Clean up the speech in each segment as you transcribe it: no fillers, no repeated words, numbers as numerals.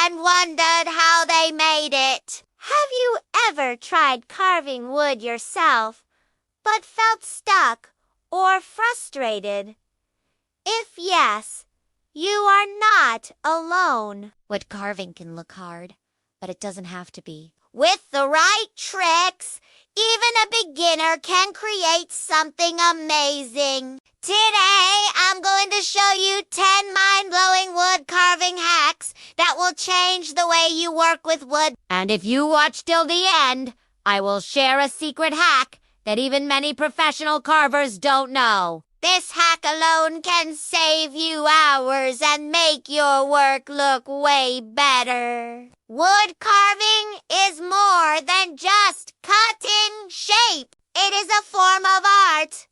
and wondered how they made it. Have you ever tried carving wood yourself, but felt stuck or frustrated? If yes, you are not alone. Wood carving can look hard, but it doesn't have to be. With the right tricks, even a beginner can create something amazing. Today, I'm going to show you 10 mind-blowing wood carving hacks that will change the way you work with wood. And if you watch till the end, I will share a secret hack that even many professional carvers don't know. This hack alone can save you hours and make your work look way better. Wood carving is more than just cutting shape. It is a form of art.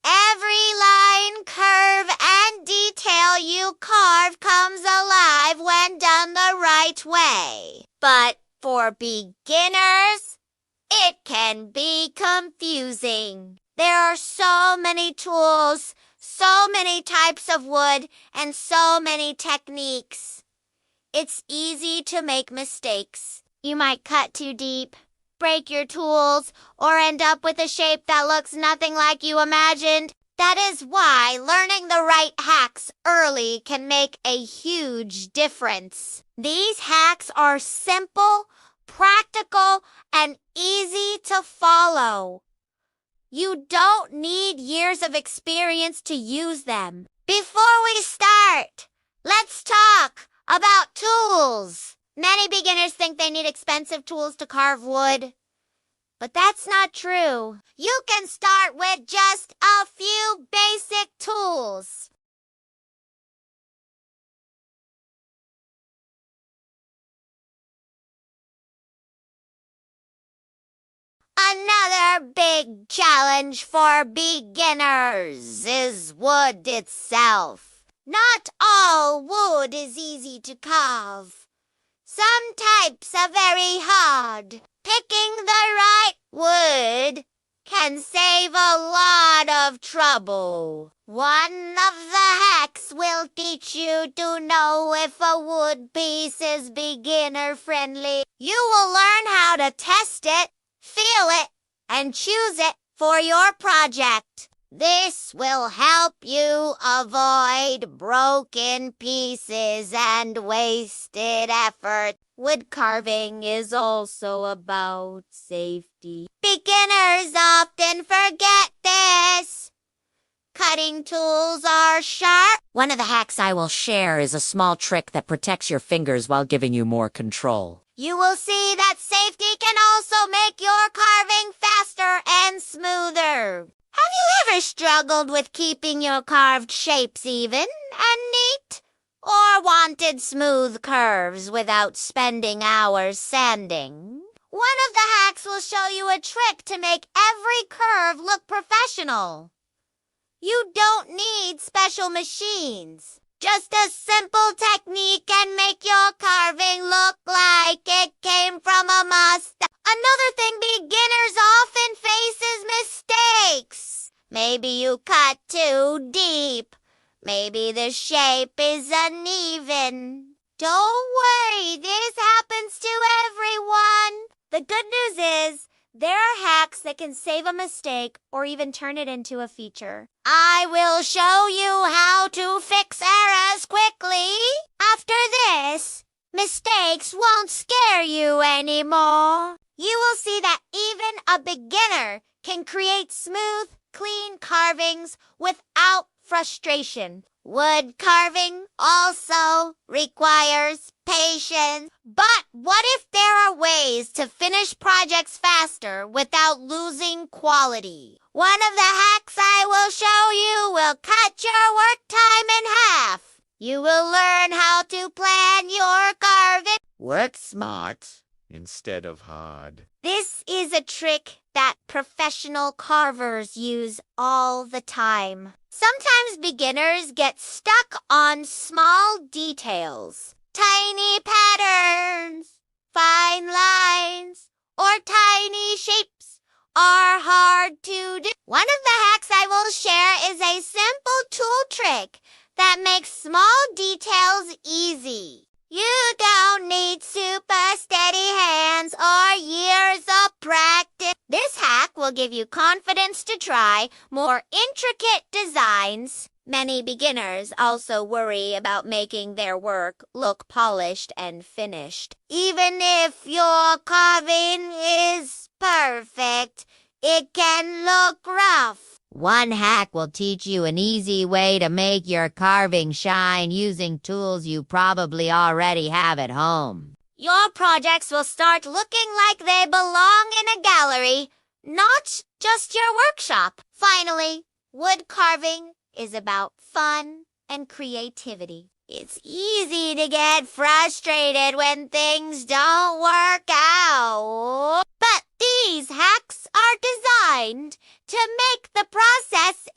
Every line, curve, and detail you carve comes alive when done the right way. But for beginners, it can be confusing. There are so many tools, so many types of wood, and so many techniques. It's easy to make mistakes. You might cut too deep, break your tools, or end up with a shape that looks nothing like you imagined. That is why learning the right hacks early can make a huge difference. These hacks are simple, practical, and easy to follow. You don't need years of experience to use them. Before we start, let's talk about tools. Many beginners think they need expensive tools to carve wood, but that's not true. You can start with just a few basic tools. Another big challenge for beginners is wood itself. Not all wood is easy to carve. Some types are very hard. Picking the right wood can save a lot of trouble. One of the hacks will teach you to know if a wood piece is beginner-friendly. You will learn how to test it, feel it, and choose it for your project. This will help you avoid broken pieces and wasted effort. Wood carving is also about safety. Beginners often forget this. Cutting tools are sharp. One of the hacks I will share is a small trick that protects your fingers while giving you more control. You will see that safety can also make your carving faster and smoother. Have you ever struggled with keeping your carved shapes even and neat? Or wanted smooth curves without spending hours sanding? One of the hacks will show you a trick to make every curve look professional. You don't need special machines. Just a simple technique can make your carving look like it came from a mustache. Another thing beginners often face is mistakes. Maybe you cut too deep. Maybe the shape is uneven. Don't worry, this happens to everyone. The good news is, there are hacks that can save a mistake or even turn it into a feature. I will show you how to fix errors quickly. After this, mistakes won't scare you anymore. You will see that even a beginner can create smooth, clean carvings without frustration. Wood carving also requires patience. But what if there are ways to finish projects faster without losing quality? One of the hacks I will show you will cut your work time in half. You will learn how to plan your carving. Work smart instead of hard. This is a trick that professional carvers use all the time. Sometimes beginners get stuck on small details, tiny patterns, fine lines, or tiny shapes are hard to do. One of the hacks I will share is a simple tool trick that makes small details easy. You don't need super steady hands or years of practice. This hack will give you confidence to try more intricate designs. Many beginners also worry about making their work look polished and finished. Even if your carving is perfect, it can look rough. One hack will teach you an easy way to make your carving shine using tools you probably already have at home. Your projects will start looking like they belong in a gallery, not just your workshop. Finally, wood carving is about fun and creativity. It's easy to get frustrated when things don't work out. But these hacks are designed to make the process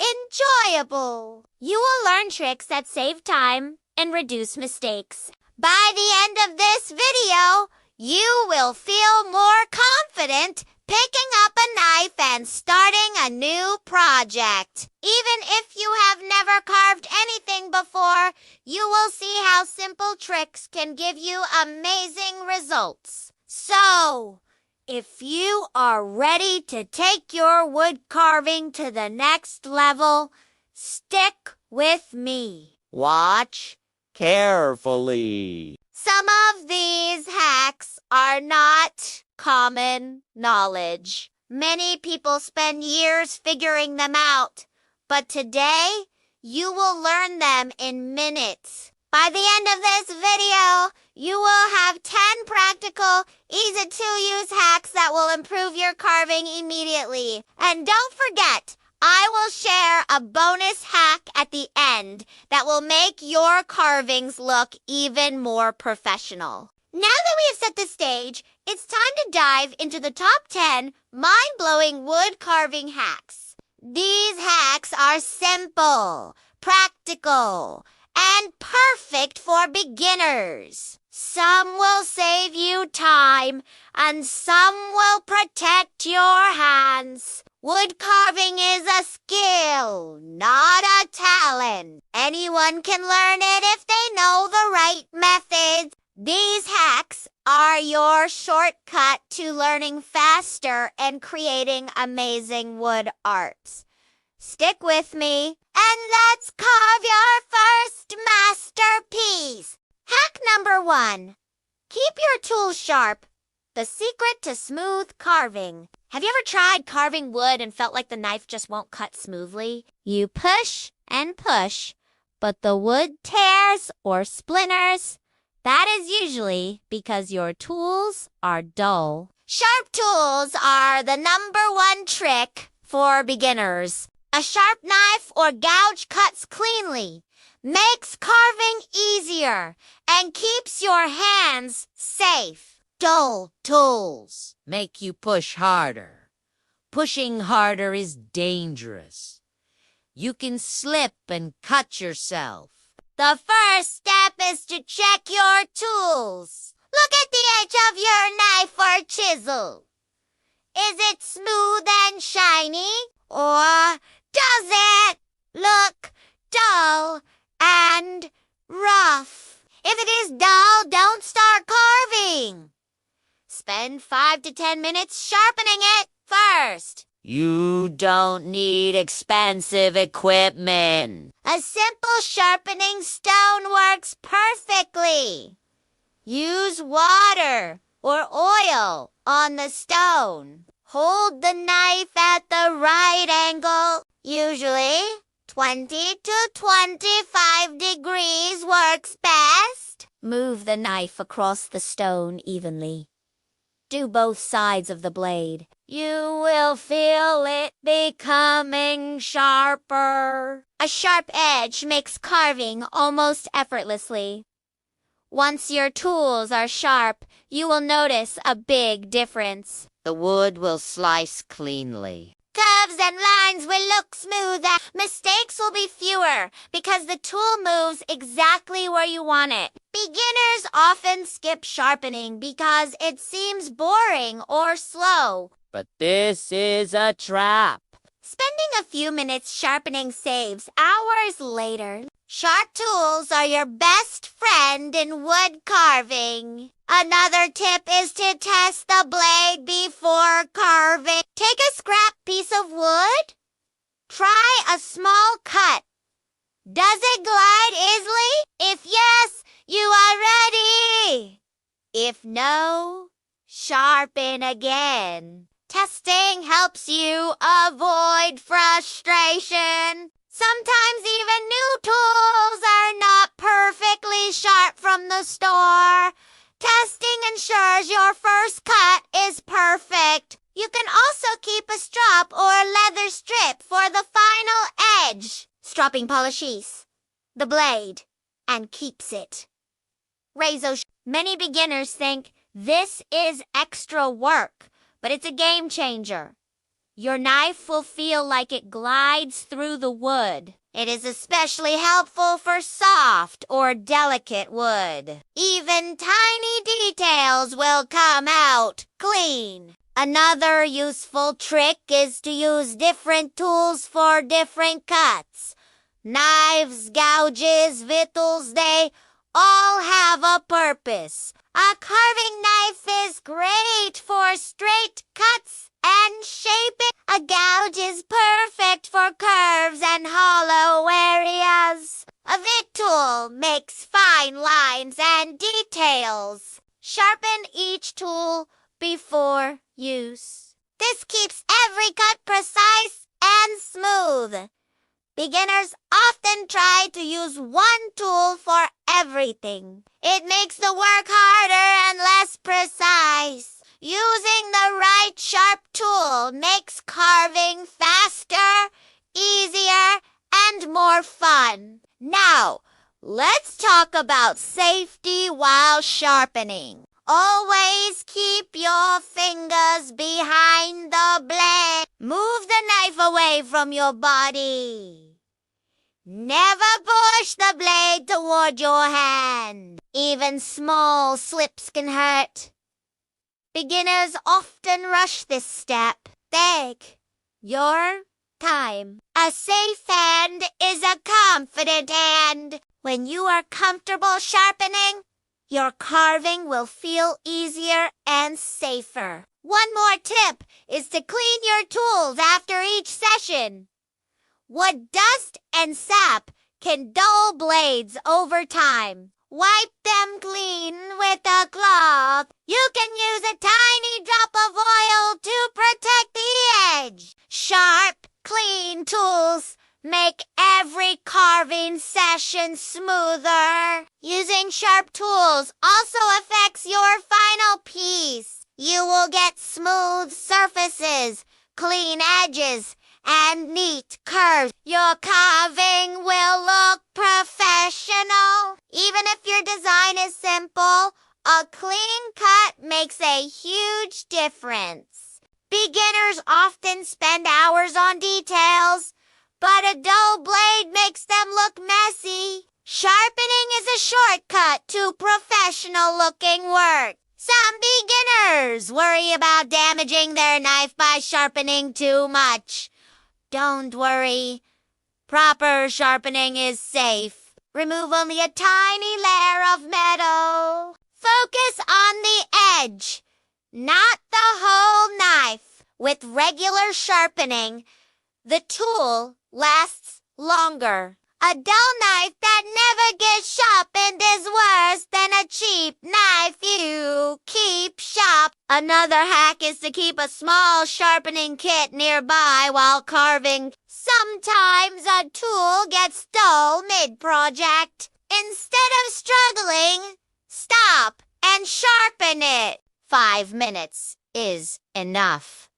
enjoyable. You will learn tricks that save time and reduce mistakes. By the end of this video, you will feel more confident picking up a knife and starting a new project. Even if you have never carved anything before, you will see how simple tricks can give you amazing results. So, if you are ready to take your wood carving to the next level, stick with me. Watch carefully. Some of these hacks are not common knowledge. Many people spend years figuring them out, but today you will learn them in minutes. By the end of this video, you will have 10 practical, easy-to-use hacks that will improve your carving immediately. And don't forget, I will share a bonus hack at the end that will make your carvings look even more professional. Now that we have set the stage, it's time to dive into the top 10 mind-blowing wood carving hacks. These hacks are simple, practical, and perfect for beginners. Some will save you time, and some will protect your hands. Wood carving is a skill, not a talent. Anyone can learn it if they know the right methods. These hacks are your shortcut to learning faster and creating amazing wood arts. Stick with me, and let's carve your first masterpiece. Hack number 1. Keep your tools sharp. The secret to smooth carving. Have you ever tried carving wood and felt like the knife just won't cut smoothly? You push and push, but the wood tears or splinters. That is usually because your tools are dull. Sharp tools are the number 1 trick for beginners. A sharp knife or gouge cuts cleanly, makes carving easier, and keeps your hands safe. Dull tools make you push harder. Pushing harder is dangerous. You can slip and cut yourself. The first step is to check your tools. Look at the edge of your knife or chisel. Is it smooth and shiny? Or does it look dull and rough? If it is dull, don't start carving. Spend 5 to 10 minutes sharpening it first. You don't need expensive equipment. A simple sharpening stone works perfectly. Use water or oil on the stone. Hold the knife at the right angle. Usually, 20 to 25 degrees works best. Move the knife across the stone evenly. Do both sides of the blade. You will feel it becoming sharper. A sharp edge makes carving almost effortlessly. Once your tools are sharp, you will notice a big difference. The wood will slice cleanly. Curves and lines will look smoother. Mistakes will be fewer because the tool moves exactly where you want it. Beginners often skip sharpening because it seems boring or slow. But this is a trap. Spending a few minutes sharpening saves hours later. Sharp tools are your best friend in wood carving. Another tip is to test the blade before carving. Take a scrap piece of wood. Try a small cut. Does it glide easily? If yes, you are ready. If no, sharpen again. Testing helps you avoid frustration. Sometimes even new tools are not perfectly sharp from the store. Testing ensures your first cut is perfect. You can also keep a strap or leather strip for the final edge. Stropping polishes the blade and keeps it. Many beginners think this is extra work, but it's a game changer. Your knife will feel like it glides through the wood. It is especially helpful for soft or delicate wood. Even tiny details will come out clean. Another useful trick is to use different tools for different cuts. Knives, gouges, vittles, they all have a purpose. A carving knife is great for straight cuts and shaping. A gouge is perfect for curves and hollow areas. A vit tool makes fine lines and details. Sharpen each tool before use. This keeps every cut precise and smooth. Beginners often try to use one tool for everything. It makes the work harder and less precise. Using the right sharp tool makes carving faster, easier, and more fun. Now, let's talk about safety while sharpening. Always keep your fingers behind the blade. Move the knife away from your body. Never push the blade toward your hand. Even small slips can hurt. Beginners often rush this step. Take your time. A safe hand is a confident hand. When you are comfortable sharpening, your carving will feel easier and safer. One more tip is to clean your tools after each session. Wood dust and sap can dull blades over time. Wipe them clean with a cloth. You can use a tiny drop of oil to protect the edge. Sharp, clean tools make every carving session smoother. Using sharp tools also affects your final piece. You will get smooth surfaces, clean edges, and neat curves. Your carving will look professional. Even if your design is simple, a clean cut makes a huge difference. Beginners often spend hours on details, but a dull blade makes them look messy. Sharpening is a shortcut to professional-looking work. Some beginners worry about damaging their knife by sharpening too much. Don't worry. Proper sharpening is safe. Remove only a tiny layer of metal. Focus on the edge, not the whole knife. With regular sharpening, the tool lasts longer. A dull knife that never gets sharpened is worse than a cheap knife you keep sharp. Another hack is to keep a small sharpening kit nearby while carving. Sometimes a tool gets dull mid-project. Instead of struggling, stop and sharpen it. 5 minutes is enough.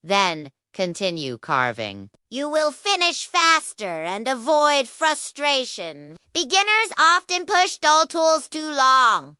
Then continue carving. You will finish faster and avoid frustration. Beginners often push dull tools too long.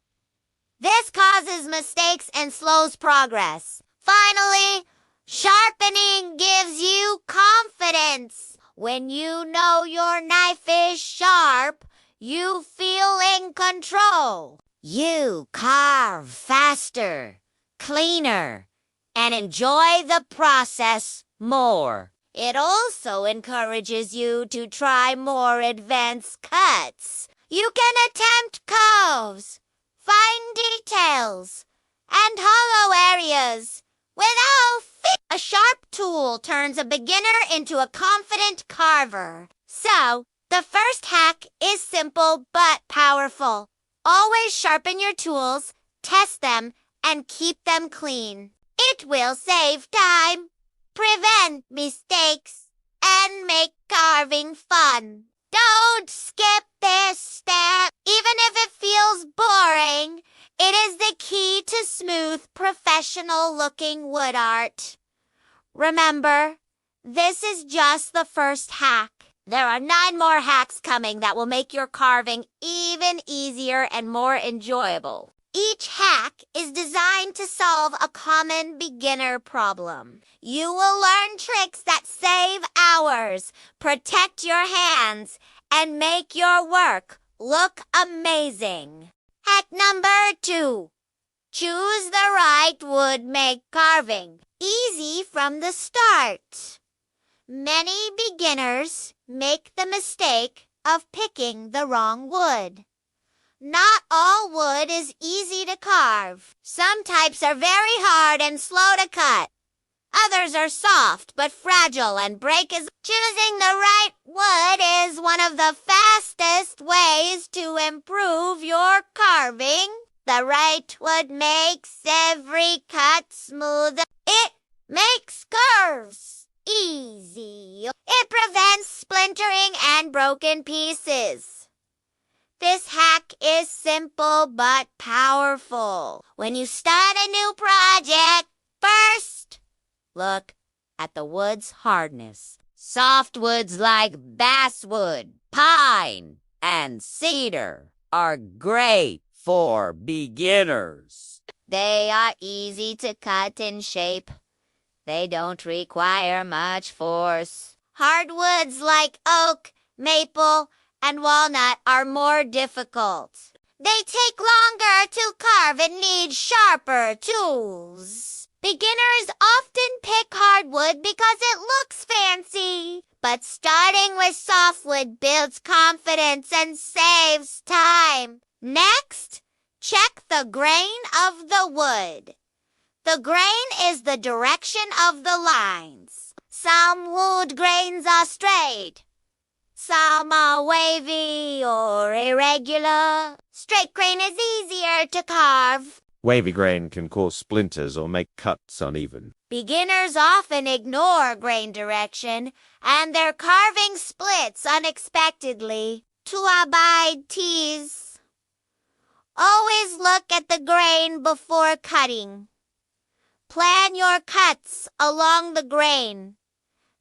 This causes mistakes and slows progress. Finally, sharpening gives you confidence. When you know your knife is sharp, you feel in control. You carve faster, cleaner, and enjoy the process more. It also encourages you to try more advanced cuts. You can attempt curves, fine details, and hollow areas without fear. A sharp tool turns a beginner into a confident carver. So, the first hack is simple but powerful. Always sharpen your tools, test them, and keep them clean. It will save time, prevent mistakes, and make carving fun. Don't skip this step. Even if it feels boring, it is the key to smooth, professional-looking wood art. Remember, this is just the first hack. There are 9 more hacks coming that will make your carving even easier and more enjoyable. Each hack is designed to solve a common beginner problem. You will learn tricks that save hours, protect your hands, and make your work look amazing. Hack number 2. Choose the right wood. Make carving easy from the start. Many beginners make the mistake of picking the wrong wood. Not all wood is easy to carve. Some types are very hard and slow to cut. Others are soft but fragile and break easily. Choosing the right wood is one of the fastest ways to improve your carving. The right wood makes every cut smoother. It makes curves easy. It prevents splintering and broken pieces. This hack is simple but powerful. When you start a new project, first, look at the wood's hardness. Soft woods like basswood, pine, and cedar are great for beginners. They are easy to cut and shape. They don't require much force. Hardwoods like oak, maple, and walnut are more difficult. They take longer to carve and need sharper tools. Beginners often pick hardwood because it looks fancy. But starting with softwood builds confidence and saves time. Next, check the grain of the wood. The grain is the direction of the lines. Some wood grains are straight. Some are wavy or irregular. Straight grain is easier to carve. Wavy grain can cause splinters or make cuts uneven. Beginners often ignore grain direction, and their carving splits unexpectedly. To avoid tease, always look at the grain before cutting. Plan your cuts along the grain,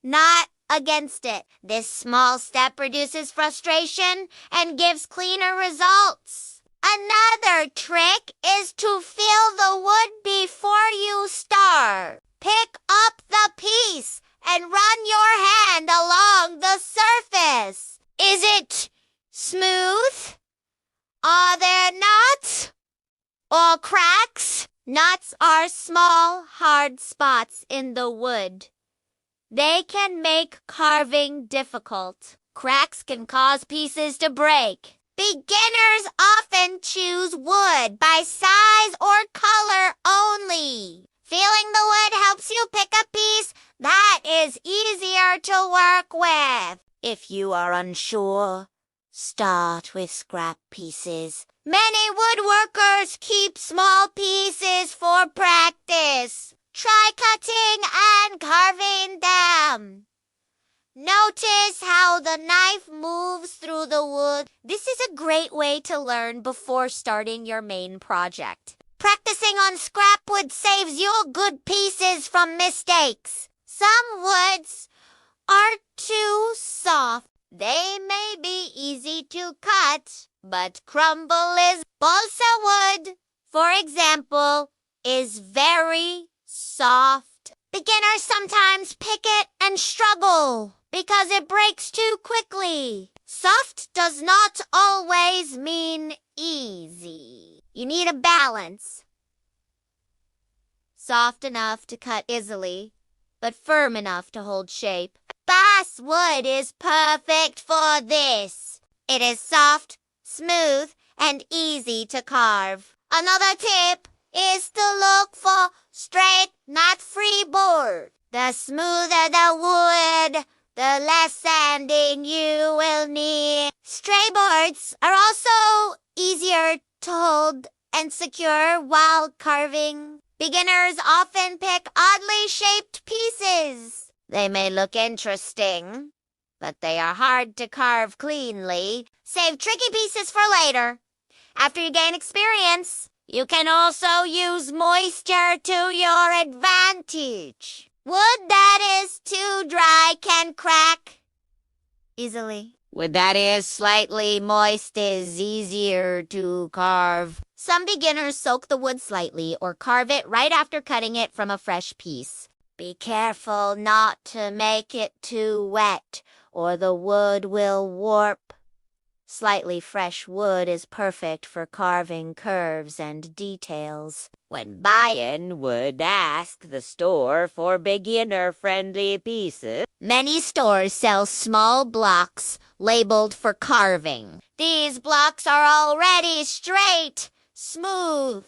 not against it. This small step reduces frustration and gives cleaner results. Another trick is to feel the wood before you start. Pick up the piece and run your hand along the surface. Is it smooth? Are there knots or cracks? Knots are small, hard spots in the wood. They can make carving difficult. Cracks can cause pieces to break. Beginners often choose wood by size or color only. Feeling the wood helps you pick a piece that is easier to work with. If you are unsure, start with scrap pieces. Many woodworkers keep small pieces for practice. Try cutting and carving them. Notice how the knife moves through the wood. This is a great way to learn before starting your main project. Practicing on scrap wood saves you good pieces from mistakes. Some woods are too soft. They may be easy to cut, but crumble is. Balsa wood, for example, is very soft. Beginners sometimes pick it and struggle because it breaks too quickly. Soft does not always mean easy. You need a balance. Soft enough to cut easily, but firm enough to hold shape. basswood is perfect for this. It is soft, smooth, and easy to carve. Another tip is to look for straight, not freeboard. The smoother the wood, the less sanding you will need. Stray boards are also easier to hold and secure while carving. Beginners often pick oddly shaped pieces. They may look interesting, but they are hard to carve cleanly. Save tricky pieces for later. After you gain experience, you can also use moisture to your advantage. Wood that is too dry can crack easily. Wood that is slightly moist is easier to carve. Some beginners soak the wood slightly or carve it right after cutting it from a fresh piece. Be careful not to make it too wet, or the wood will warp. Slightly fresh wood is perfect for carving curves and details. When buying wood, ask the store for beginner-friendly pieces. Many stores sell small blocks labeled for carving. These blocks are already straight, smooth,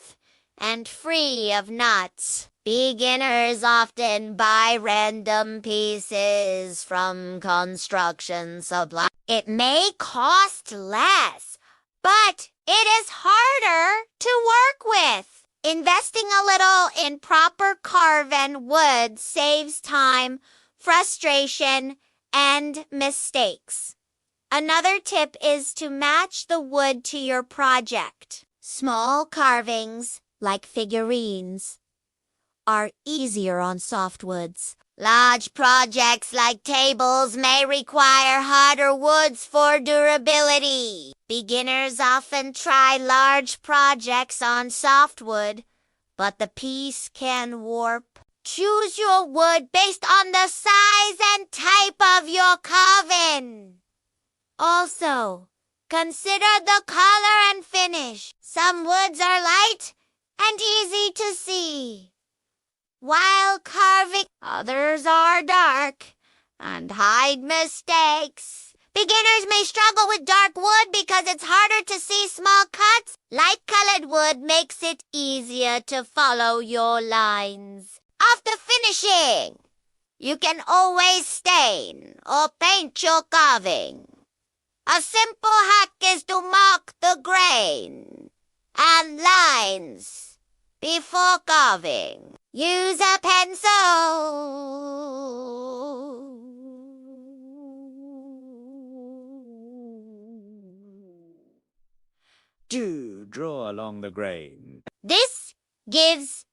and free of knots. Beginners often buy random pieces from construction supplies. It may cost less, but it is harder to work with. Investing a little in proper carven wood saves time, frustration, and mistakes. Another tip is to match the wood to your project. Small carvings, like figurines, are easier on softwoods. Large projects like tables may require harder woods for durability. Beginners often try large projects on softwood, but the piece can warp. Choose your wood based on the size and type of your carving. Also, consider the color and finish. Some woods are light and easy to see, while carving others are dark and hide mistakes. Beginners may struggle with dark wood because it's harder to see small cuts. Light-colored wood makes it easier to follow your lines. After finishing, you can always stain or paint your carving. A simple hack is to mark the grain and lines before carving. Use a pencil. To draw along the grain. This gives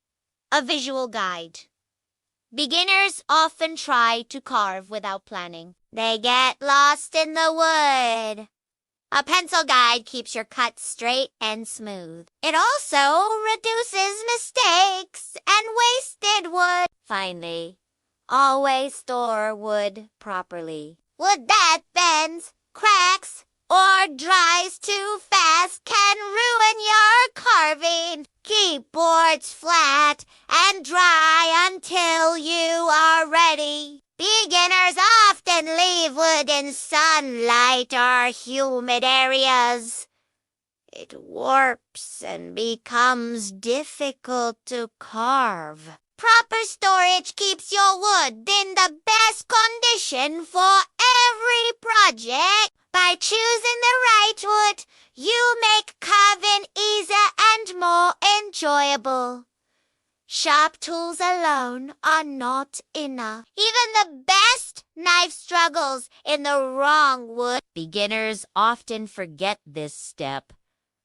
a visual guide. Beginners often try to carve without planning. They get lost in the wood. A pencil guide keeps your cuts straight and smooth. It also reduces mistakes and wasted wood. Finally, always store wood properly. Wood that bends, cracks, or dries too fast can ruin your carving. Keep boards flat and dry until you are ready. Beginners often leave wood in sunlight or humid areas. It warps and becomes difficult to carve. Proper storage keeps your wood in the best condition for every project. By choosing the right wood, you make carving easier and more enjoyable. Sharp tools alone are not enough. Even the best knife struggles in the wrong wood. Beginners often forget this step,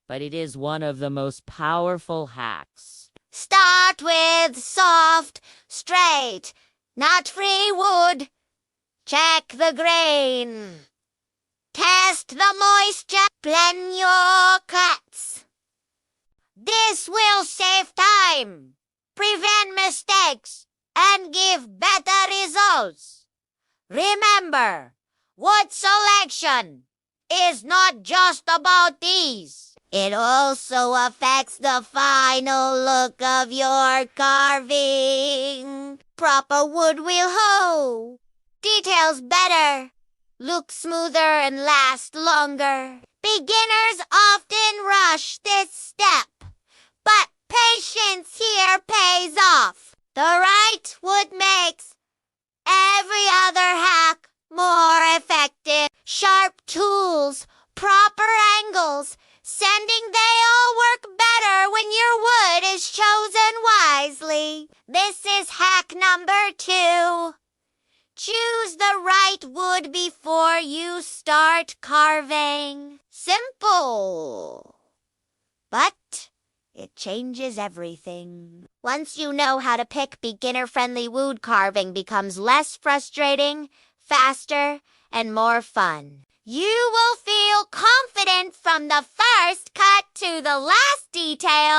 but it is one of the most powerful hacks. Start with soft, straight, not free wood. Check the grain. Test the moisture. Blend your cuts. This will save time, prevent mistakes, and give better results. Remember, wood selection is not just about ease. It also affects the final look of your carving. Proper wood will hold details better, look smoother, and last longer. Beginners often rush this step, but patience here pays off. The right wood makes every other hack more effective. Sharp tools, proper angles, sanding, they all work better when your wood is chosen wisely. This is hack number 2. Choose the right wood before you start carving. Simple, but it changes everything. Once you know how to pick beginner-friendly wood, carving becomes less frustrating, faster, and more fun. You will feel confident from the first cut to the last detail.